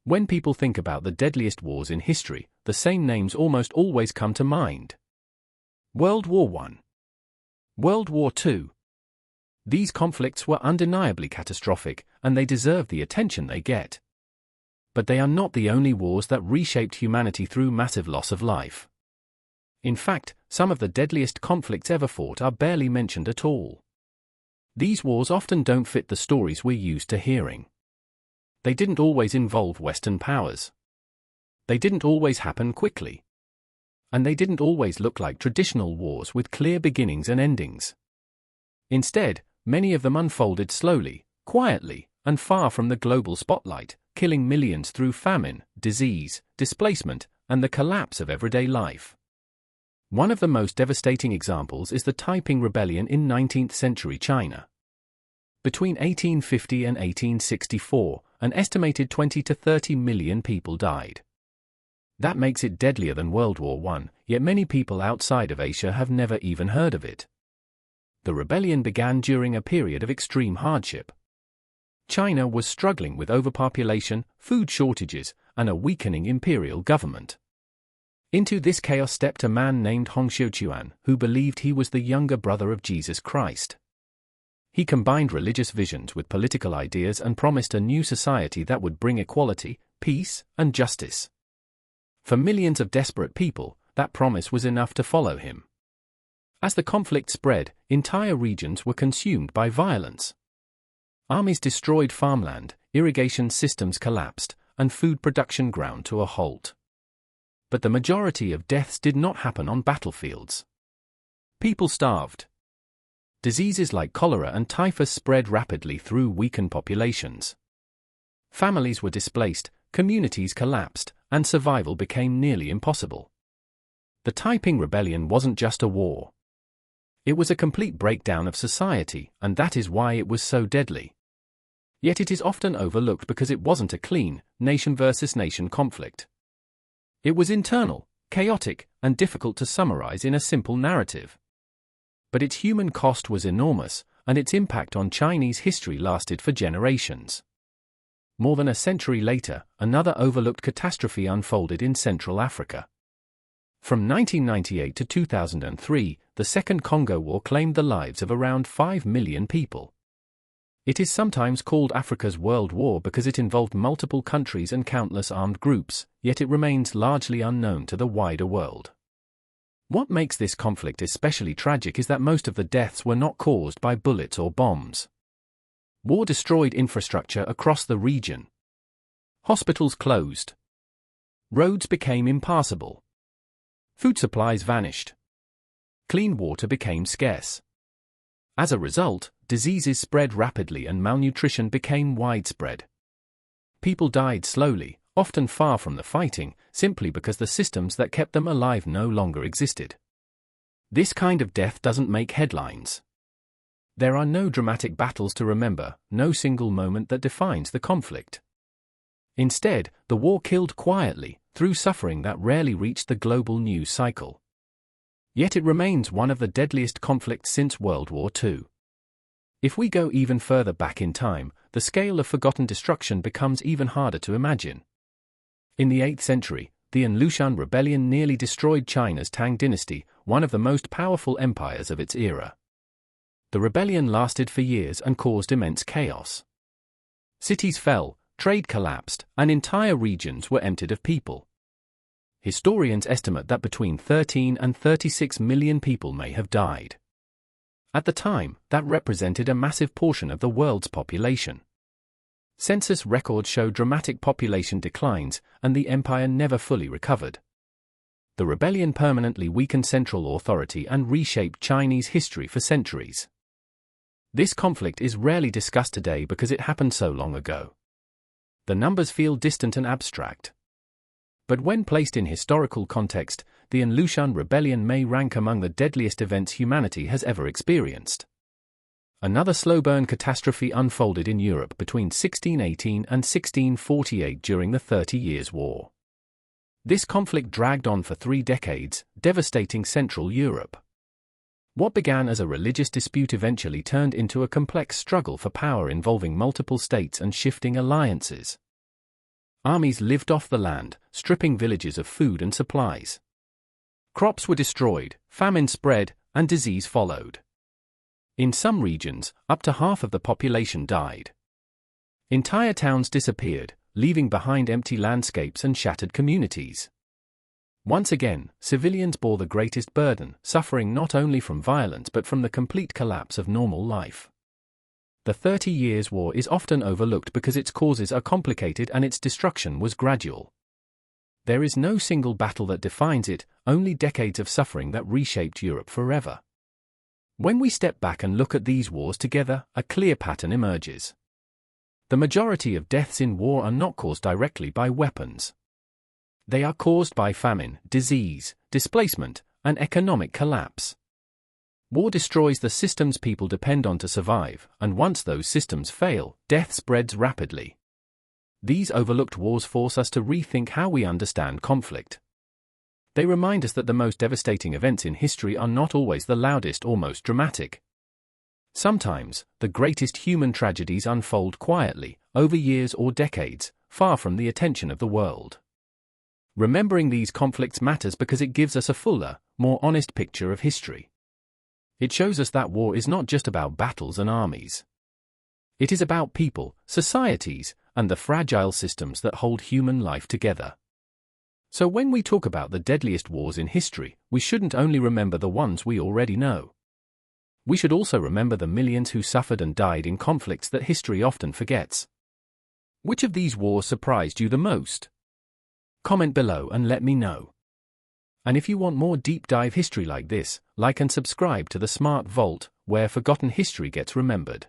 When people think about the deadliest wars in history, the same names almost always come to mind. World War I. World War II. These conflicts were undeniably catastrophic, and they deserve the attention they get. But they are not the only wars that reshaped humanity through massive loss of life. In fact, some of the deadliest conflicts ever fought are barely mentioned at all. These wars often don't fit the stories we're used to hearing. They didn't always involve Western powers. They didn't always happen quickly. And they didn't always look like traditional wars with clear beginnings and endings. Instead, many of them unfolded slowly, quietly, and far from the global spotlight, killing millions through famine, disease, displacement, and the collapse of everyday life. One of the most devastating examples is the Taiping Rebellion in 19th-century China. Between 1850 and 1864, an estimated 20 to 30 million people died. That makes it deadlier than World War I, yet many people outside of Asia have never even heard of it. The rebellion began during a period of extreme hardship. China was struggling with overpopulation, food shortages, and a weakening imperial government. Into this chaos stepped a man named Hong Xiuquan, who believed he was the younger brother of Jesus Christ. He combined religious visions with political ideas and promised a new society that would bring equality, peace, and justice. For millions of desperate people, that promise was enough to follow him. As the conflict spread, entire regions were consumed by violence. Armies destroyed farmland, irrigation systems collapsed, and food production ground to a halt. But the majority of deaths did not happen on battlefields. People starved. Diseases like cholera and typhus spread rapidly through weakened populations. Families were displaced, communities collapsed, and survival became nearly impossible. The Taiping Rebellion wasn't just a war. It was a complete breakdown of society, and that is why it was so deadly. Yet it is often overlooked because it wasn't a clean, nation-versus-nation conflict. It was internal, chaotic, and difficult to summarize in a simple narrative. But its human cost was enormous, and its impact on Chinese history lasted for generations. More than a century later, another overlooked catastrophe unfolded in Central Africa. From 1998 to 2003, the Second Congo War claimed the lives of around 5 million people. It is sometimes called Africa's World War because it involved multiple countries and countless armed groups, yet it remains largely unknown to the wider world. What makes this conflict especially tragic is that most of the deaths were not caused by bullets or bombs. War destroyed infrastructure across the region. Hospitals closed. Roads became impassable. Food supplies vanished. Clean water became scarce. As a result, diseases spread rapidly and malnutrition became widespread. People died slowly, often far from the fighting, simply because the systems that kept them alive no longer existed. This kind of death doesn't make headlines. There are no dramatic battles to remember, no single moment that defines the conflict. Instead, the war killed quietly, through suffering that rarely reached the global news cycle. Yet it remains one of the deadliest conflicts since World War II. If we go even further back in time, the scale of forgotten destruction becomes even harder to imagine. In the 8th century, the An Lushan Rebellion nearly destroyed China's Tang dynasty, one of the most powerful empires of its era. The rebellion lasted for years and caused immense chaos. Cities fell, trade collapsed, and entire regions were emptied of people. Historians estimate that between 13 and 36 million people may have died. At the time, that represented a massive portion of the world's population. Census records show dramatic population declines, and the empire never fully recovered. The rebellion permanently weakened central authority and reshaped Chinese history for centuries. This conflict is rarely discussed today because it happened so long ago. The numbers feel distant and abstract. But when placed in historical context, the An Lushan Rebellion may rank among the deadliest events humanity has ever experienced. Another slow-burn catastrophe unfolded in Europe between 1618 and 1648 during the 30 Years' War. This conflict dragged on for 3 decades, devastating Central Europe. What began as a religious dispute eventually turned into a complex struggle for power involving multiple states and shifting alliances. Armies lived off the land, stripping villages of food and supplies. Crops were destroyed, famine spread, and disease followed. In some regions, up to half of the population died. Entire towns disappeared, leaving behind empty landscapes and shattered communities. Once again, civilians bore the greatest burden, suffering not only from violence but from the complete collapse of normal life. The 30 Years' War is often overlooked because its causes are complicated and its destruction was gradual. There is no single battle that defines it, only decades of suffering that reshaped Europe forever. When we step back and look at these wars together, a clear pattern emerges. The majority of deaths in war are not caused directly by weapons. They are caused by famine, disease, displacement, and economic collapse. War destroys the systems people depend on to survive, and once those systems fail, death spreads rapidly. These overlooked wars force us to rethink how we understand conflict. They remind us that the most devastating events in history are not always the loudest or most dramatic. Sometimes, the greatest human tragedies unfold quietly, over years or decades, far from the attention of the world. Remembering these conflicts matters because it gives us a fuller, more honest picture of history. It shows us that war is not just about battles and armies. It is about people, societies, and the fragile systems that hold human life together. So when we talk about the deadliest wars in history, we shouldn't only remember the ones we already know. We should also remember the millions who suffered and died in conflicts that history often forgets. Which of these wars surprised you the most? Comment below and let me know. And if you want more deep dive history like this, like and subscribe to the Smart Vault, where forgotten history gets remembered.